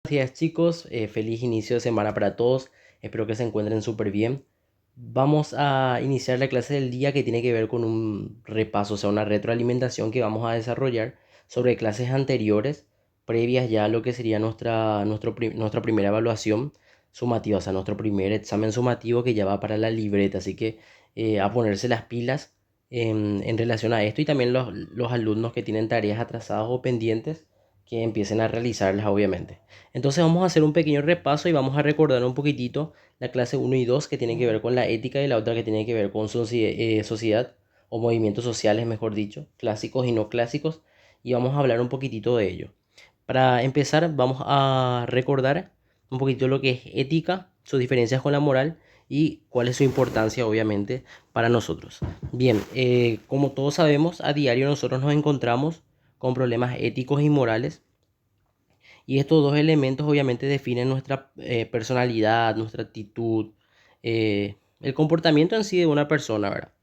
Días chicos, feliz inicio de semana para todos, espero que se encuentren súper bien. Vamos a iniciar la clase del día que tiene que ver con un repaso, o sea, una retroalimentación que vamos a desarrollar sobre clases anteriores, previas ya a lo que sería nuestra primera evaluación sumativa, o sea, nuestro primer examen sumativo que ya va para la libreta, así que a ponerse las pilas en relación a esto y también los alumnos que tienen tareas atrasadas o pendientes que empiecen a realizarlas, obviamente. Entonces vamos a hacer un pequeño repaso y vamos a recordar un poquitito la clase uno y 2 que tiene que ver con la ética y la otra que tiene que ver con sociedad o movimientos sociales, mejor dicho, clásicos y no clásicos, y vamos a hablar un poquitito de ello. Para empezar, vamos a recordar un poquito lo que es ética, sus diferencias con la moral y cuál es su importancia, obviamente, para nosotros. Bien, como todos sabemos, a diario nosotros nos encontramos con problemas éticos y morales y estos dos elementos obviamente definen nuestra personalidad, nuestra actitud, el comportamiento en sí de una persona, ¿verdad?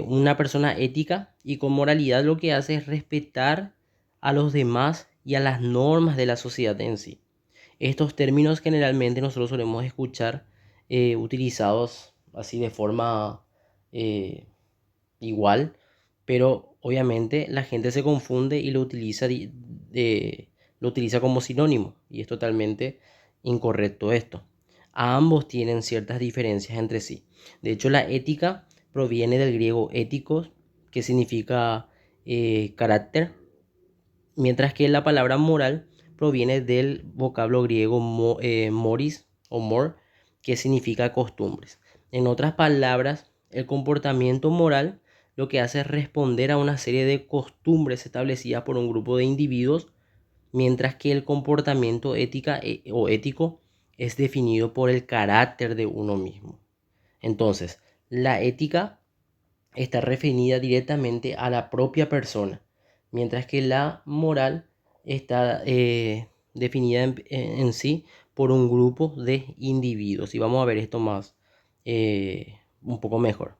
Una persona ética y con moralidad lo que hace es respetar a los demás y a las normas de la sociedad en sí. Estos términos generalmente nosotros solemos escuchar utilizados así de forma eh, igual, pero obviamente la gente se confunde y lo utiliza como sinónimo y es totalmente incorrecto esto. Ambos tienen ciertas diferencias entre sí. De hecho, la ética proviene del griego éticos, que significa carácter, mientras que la palabra moral proviene del vocablo griego moris o mor, que significa costumbres. En otras palabras, el comportamiento moral lo que hace es responder a una serie de costumbres establecidas por un grupo de individuos, mientras que el comportamiento o ético es definido por el carácter de uno mismo. Entonces, la ética está referida directamente a la propia persona, mientras que la moral está definida en sí por un grupo de individuos. Y vamos a ver esto más, un poco mejor.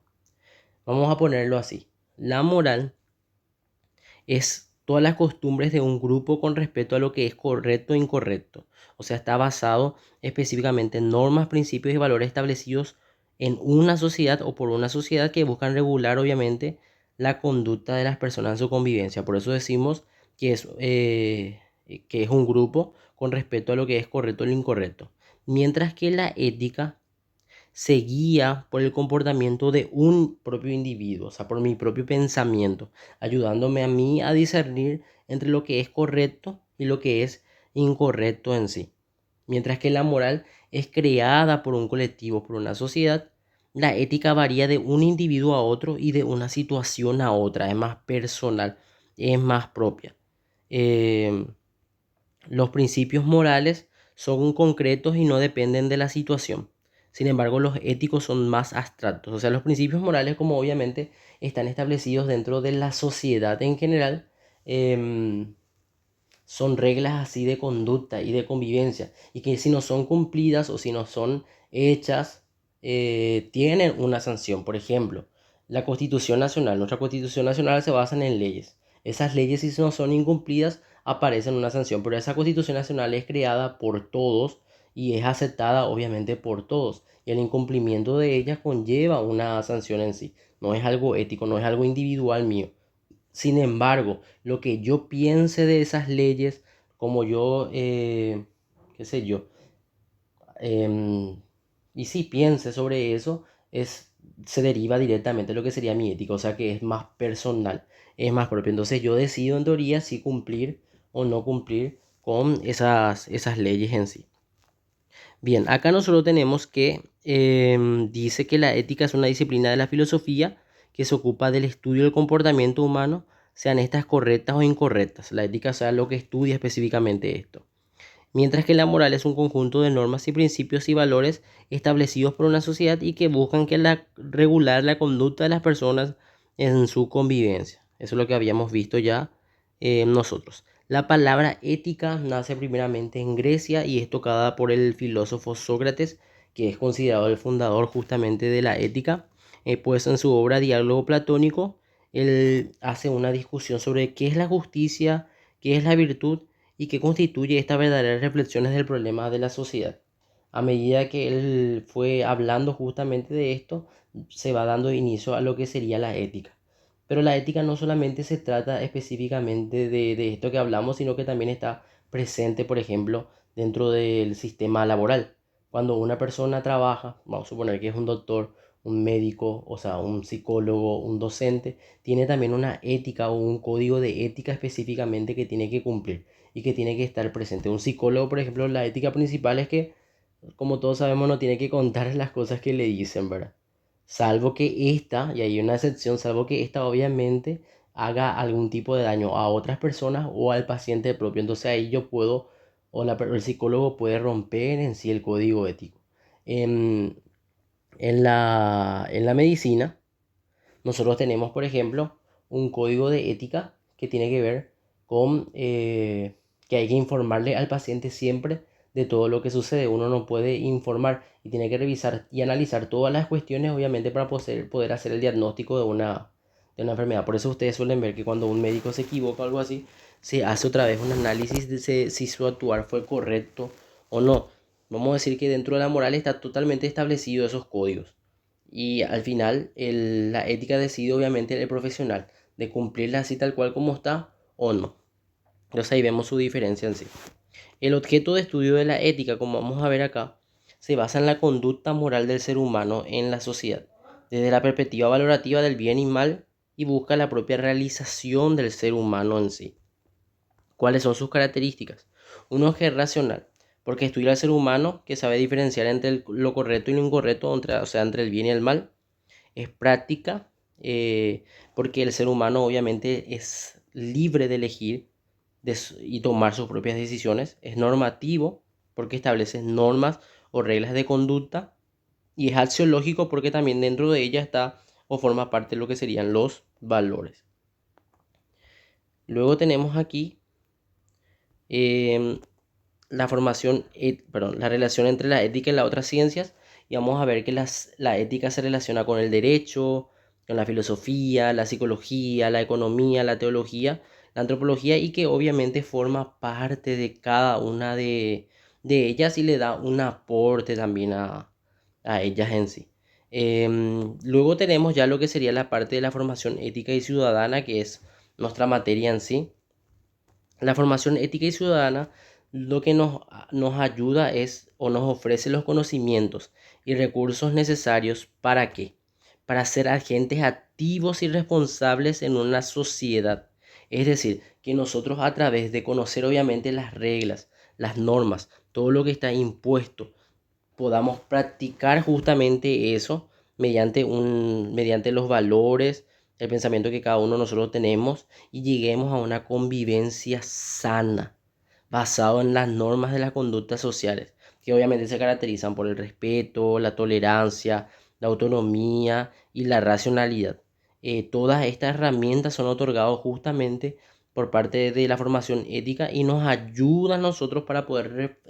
Vamos a ponerlo así. La moral es todas las costumbres de un grupo con respecto a lo que es correcto e incorrecto. O sea, está basado específicamente en normas, principios y valores establecidos en una sociedad o por una sociedad que buscan regular, obviamente, la conducta de las personas en su convivencia. Por eso decimos que es un grupo con respecto a lo que es correcto o lo incorrecto. Mientras que la ética se guía por el comportamiento de un propio individuo, o sea, por mi propio pensamiento, ayudándome a mí a discernir entre lo que es correcto y lo que es incorrecto en sí. Mientras que la moral es creada por un colectivo, por una sociedad, la ética varía de un individuo a otro y de una situación a otra, es más personal, es más propia. Eh, los principios morales son concretos y no dependen de la situación. Sin embargo, los éticos son más abstractos. O sea, los principios morales, como obviamente están establecidos dentro de la sociedad en general, em, son reglas así de conducta y de convivencia. Y que si no son cumplidas o si no son hechas, tienen una sanción. Por ejemplo, la Constitución Nacional. Nuestra Constitución Nacional se basa en leyes. Esas leyes, si no son incumplidas, aparecen una sanción. Pero esa Constitución Nacional es creada por todos y es aceptada obviamente por todos. Y el incumplimiento de ellas conlleva una sanción en sí. No es algo ético, no es algo individual mío. Sin embargo, lo que yo piense de esas leyes, como yo, qué sé yo, em, y si piense sobre eso, se deriva directamente de lo que sería mi ética, o sea que es más personal, es más propio. Entonces yo decido en teoría si cumplir o no cumplir con esas leyes en sí. Bien, acá nosotros tenemos que dice que la ética es una disciplina de la filosofía que se ocupa del estudio del comportamiento humano, sean estas correctas o incorrectas. La ética sea lo que estudia específicamente esto. Mientras que la moral es un conjunto de normas y principios y valores establecidos por una sociedad y que buscan regular la conducta de las personas en su convivencia. Eso es lo que habíamos visto ya nosotros. La palabra ética nace primeramente en Grecia y es tocada por el filósofo Sócrates, que es considerado el fundador justamente de la ética. Pues en su obra Diálogo Platónico, él hace una discusión sobre qué es la justicia, qué es la virtud y que constituye estas verdaderas reflexiones del problema de la sociedad. A medida que él fue hablando justamente de esto, se va dando inicio a lo que sería la ética. Pero la ética no solamente se trata específicamente de esto que hablamos, sino que también está presente, por ejemplo, dentro del sistema laboral. Cuando una persona trabaja, vamos a suponer que es un doctor, un médico, o sea, un psicólogo, un docente, tiene también una ética o un código de ética específicamente que tiene que cumplir y que tiene que estar presente. Un psicólogo, por ejemplo, la ética principal es que, como todos sabemos, no tiene que contar las cosas que le dicen, ¿verdad? Salvo que esta, y hay una excepción, salvo que esta obviamente haga algún tipo de daño a otras personas o al paciente propio. Entonces ahí yo puedo, el psicólogo puede romper en sí el código ético. En, en la medicina, nosotros tenemos, por ejemplo, un código de ética que tiene que ver con que hay que informarle al paciente siempre de todo lo que sucede. Uno no puede informar y tiene que revisar y analizar todas las cuestiones, obviamente, para poder hacer el diagnóstico de una enfermedad. Por eso ustedes suelen ver que cuando un médico se equivoca o algo así, se hace otra vez un análisis de si su actuar fue correcto o no. Vamos a decir que dentro de la moral está totalmente establecido esos códigos. Y al final la ética decide obviamente el profesional de cumplirla así tal cual como está o no. Entonces ahí vemos su diferencia en sí. El objeto de estudio de la ética, como vamos a ver acá, se basa en la conducta moral del ser humano en la sociedad, desde la perspectiva valorativa del bien y mal y busca la propia realización del ser humano en sí. ¿Cuáles son sus características? Uno es racional, porque estudia al ser humano que sabe diferenciar entre lo correcto y lo incorrecto, o sea, entre el bien y el mal. Es práctica, porque el ser humano obviamente es libre de elegir y tomar sus propias decisiones. Es normativo, porque establece normas o reglas de conducta. Y es axiológico, porque también dentro de ella está o forma parte de lo que serían los valores. Luego tenemos aquí em, la relación entre la ética y las otras ciencias, y vamos a ver que la ética se relaciona con el derecho, con la filosofía, la psicología, la economía, la teología, la antropología, y que obviamente forma parte de cada una de ellas y le da un aporte también a ellas en sí. Luego tenemos ya lo que sería la parte de la formación ética y ciudadana, que es nuestra materia en sí. La formación ética y ciudadana lo que nos ayuda es o nos ofrece los conocimientos y recursos necesarios para qué, para ser agentes activos y responsables en una sociedad. Es decir, que nosotros a través de conocer obviamente las reglas, las normas, todo lo que está impuesto, podamos practicar justamente eso mediante los valores, el pensamiento que cada uno de nosotros tenemos y lleguemos a una convivencia sana, basado en las normas de las conductas sociales, que obviamente se caracterizan por el respeto, la tolerancia, la autonomía y la racionalidad. Todas estas herramientas son otorgadas justamente por parte de la formación ética y nos ayudan a nosotros para poder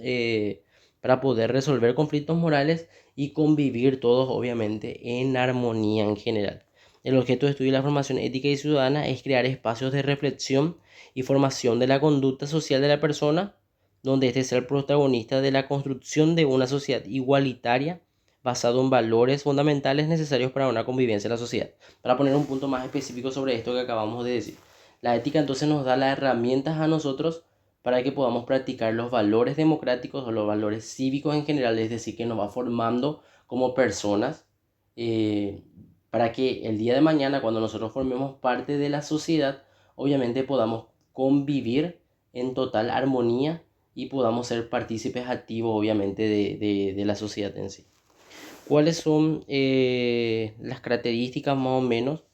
resolver conflictos morales y convivir todos obviamente en armonía en general. El objeto de estudio de la formación ética y ciudadana es crear espacios de reflexión y formación de la conducta social de la persona, donde este sea el protagonista de la construcción de una sociedad igualitaria basado en valores fundamentales necesarios para una convivencia en la sociedad. Para poner un punto más específico sobre esto que acabamos de decir, la ética entonces nos da las herramientas a nosotros para que podamos practicar los valores democráticos o los valores cívicos en general, es decir, que nos va formando como personas, eh, para que el día de mañana, cuando nosotros formemos parte de la sociedad, obviamente podamos convivir en total armonía y podamos ser partícipes activos, obviamente, de la sociedad en sí. ¿Cuáles son las características más o menos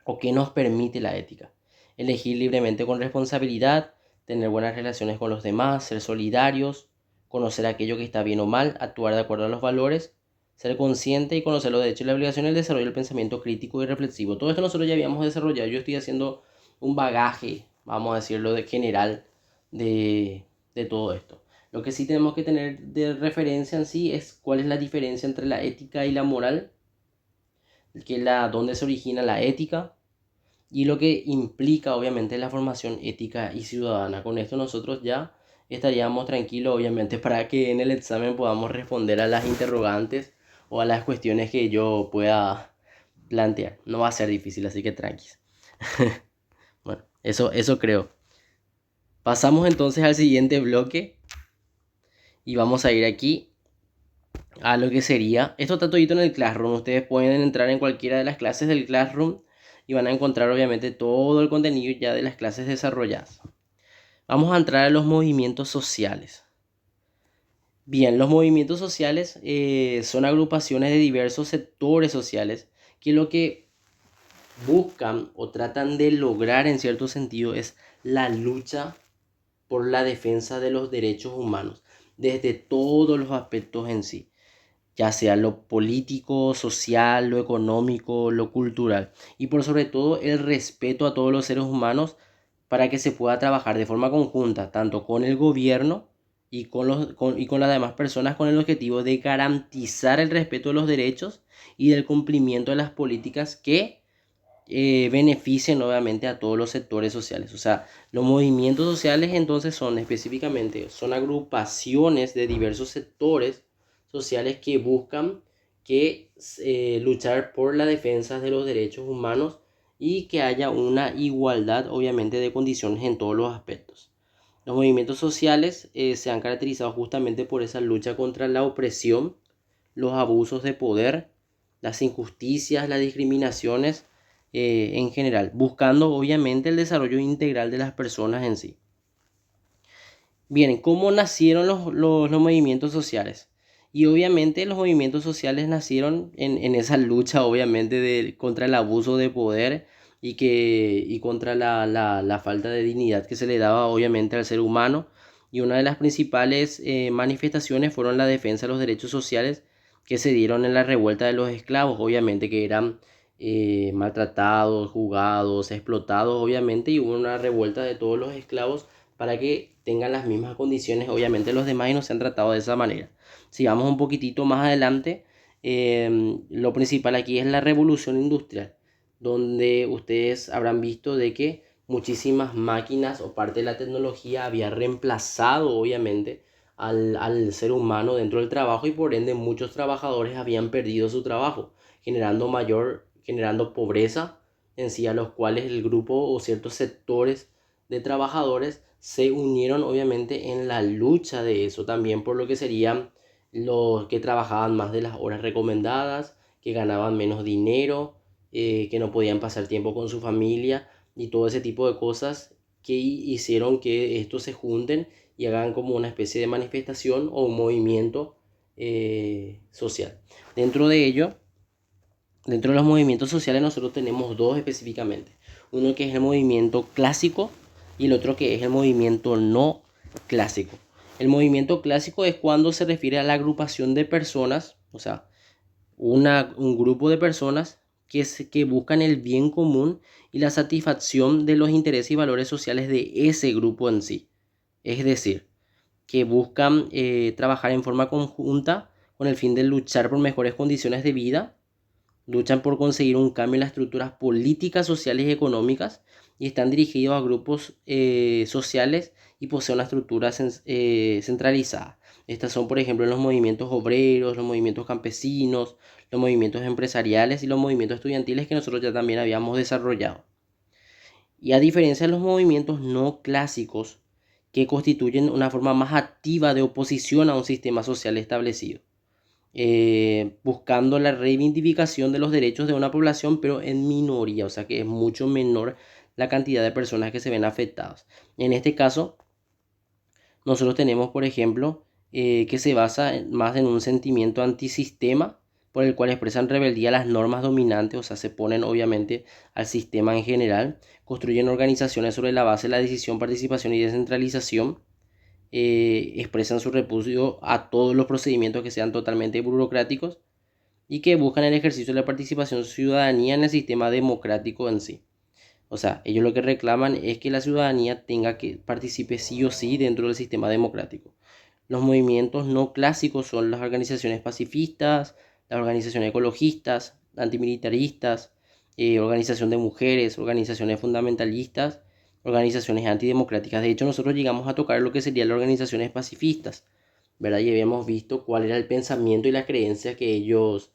o qué nos permite la ética? Elegir libremente con responsabilidad, tener buenas relaciones con los demás, ser solidarios, conocer aquello que está bien o mal, actuar de acuerdo a los valores, ser consciente y conocer los derechos y las obligaciones, el desarrollo del pensamiento crítico y reflexivo. Todo esto nosotros ya habíamos desarrollado. Yo estoy haciendo un bagaje, vamos a decirlo, de general de todo esto. Lo que sí tenemos que tener de referencia en sí es cuál es la diferencia entre la ética y la moral, dónde se origina la ética, y lo que implica obviamente la formación ética y ciudadana. Con esto nosotros ya estaríamos tranquilos, obviamente, para que en el examen podamos responder a las interrogantes o a las cuestiones que yo pueda plantear. No va a ser difícil, así que tranquis. Bueno, eso creo. Pasamos entonces al siguiente bloque y vamos a ir aquí a lo que sería, esto está todito en el Classroom, ustedes pueden entrar en cualquiera de las clases del Classroom y van a encontrar obviamente todo el contenido ya de las clases desarrolladas. Vamos a entrar a los movimientos sociales. Bien, los movimientos sociales son agrupaciones de diversos sectores sociales que lo que buscan o tratan de lograr en cierto sentido es la lucha por la defensa de los derechos humanos desde todos los aspectos en sí, ya sea lo político, social, lo económico, lo cultural, y por sobre todo el respeto a todos los seres humanos para que se pueda trabajar de forma conjunta, tanto con el gobierno y con las demás personas, con el objetivo de garantizar el respeto de los derechos y del cumplimiento de las políticas que beneficien obviamente a todos los sectores sociales. O sea, los movimientos sociales entonces son específicamente, son agrupaciones de diversos sectores sociales que buscan luchar por la defensa de los derechos humanos y que haya una igualdad obviamente de condiciones en todos los aspectos. Los movimientos sociales se han caracterizado justamente por esa lucha contra la opresión, los abusos de poder, las injusticias, las discriminaciones en general, buscando obviamente el desarrollo integral de las personas en sí. Bien, ¿cómo nacieron los movimientos sociales? Y obviamente los movimientos sociales nacieron en esa lucha, obviamente, contra el abuso de poder y contra la falta de dignidad que se le daba, obviamente, al ser humano. Y una de las principales manifestaciones fueron la defensa de los derechos sociales que se dieron en la revuelta de los esclavos, obviamente, que eran maltratados, jugados, explotados, obviamente, y hubo una revuelta de todos los esclavos para que tengan las mismas condiciones, obviamente, los demás y no sean tratados de esa manera. Si vamos un poquitito más adelante, lo principal aquí es la revolución industrial, donde ustedes habrán visto de que muchísimas máquinas o parte de la tecnología había reemplazado, obviamente, al ser humano dentro del trabajo y por ende muchos trabajadores habían perdido su trabajo, generando pobreza en sí, a los cuales el grupo o ciertos sectores de trabajadores se unieron obviamente en la lucha de eso también, por lo que serían los que trabajaban más de las horas recomendadas, que ganaban menos dinero, que no podían pasar tiempo con su familia y todo ese tipo de cosas que hicieron que estos se junten y hagan como una especie de manifestación o un movimiento social. Dentro de ello, dentro de los movimientos sociales nosotros tenemos dos específicamente. Uno que es el movimiento clásico y el otro que es el movimiento no clásico. El movimiento clásico es cuando se refiere a la agrupación de personas, o sea, un grupo de personas que buscan el bien común y la satisfacción de los intereses y valores sociales de ese grupo en sí. Es decir, que buscan trabajar en forma conjunta con el fin de luchar por mejores condiciones de vida, luchan por conseguir un cambio en las estructuras políticas, sociales y económicas y están dirigidos a grupos sociales y poseen una estructura centralizada. Estas son, por ejemplo, los movimientos obreros, los movimientos campesinos, los movimientos empresariales y los movimientos estudiantiles que nosotros ya también habíamos desarrollado. Y a diferencia de los movimientos no clásicos, que constituyen una forma más activa de oposición a un sistema social establecido, buscando la reivindicación de los derechos de una población, pero en minoría, o sea que es mucho menor la cantidad de personas que se ven afectadas. En este caso, nosotros tenemos, por ejemplo, que se basa más en un sentimiento antisistema, por el cual expresan rebeldía a las normas dominantes, o sea, se ponen obviamente al sistema en general, construyen organizaciones sobre la base de la decisión, participación y descentralización, expresan su repudio a todos los procedimientos que sean totalmente burocráticos y que buscan el ejercicio de la participación ciudadanía en el sistema democrático en sí. O sea, ellos lo que reclaman es que la ciudadanía tenga que participe sí o sí dentro del sistema democrático. Los movimientos no clásicos son las organizaciones pacifistas, las organizaciones ecologistas, antimilitaristas, organización de mujeres, organizaciones fundamentalistas, organizaciones antidemocráticas. De hecho, nosotros llegamos a tocar lo que serían las organizaciones pacifistas, ¿verdad? Y habíamos visto cuál era el pensamiento y las creencias que ellos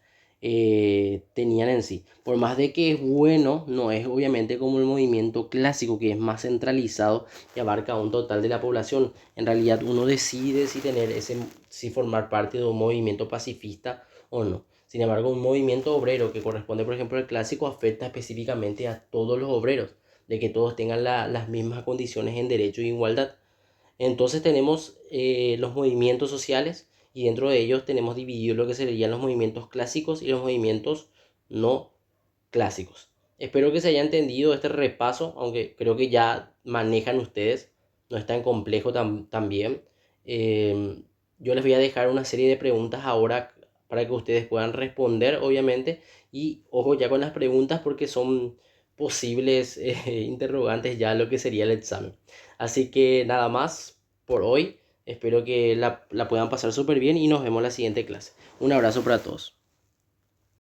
tenían en sí. Por más de que es bueno, no es obviamente como el movimiento clásico, que es más centralizado y abarca un total de la población. En realidad uno decide si formar parte de un movimiento pacifista o no. Sin embargo, un movimiento obrero que corresponde, por ejemplo, al clásico, afecta específicamente a todos los obreros, de que todos tengan las mismas condiciones en derecho e igualdad. Entonces tenemos los movimientos sociales y dentro de ellos tenemos dividido lo que serían los movimientos clásicos y los movimientos no clásicos. Espero que se haya entendido este repaso, aunque creo que ya manejan ustedes, no es tan complejo también. Eh, yo les voy a dejar una serie de preguntas ahora para que ustedes puedan responder, obviamente, y ojo ya con las preguntas porque son posibles interrogantes ya a lo que sería el examen. Así que nada más por hoy. Espero que la puedan pasar súper bien y nos vemos en la siguiente clase. Un abrazo para todos.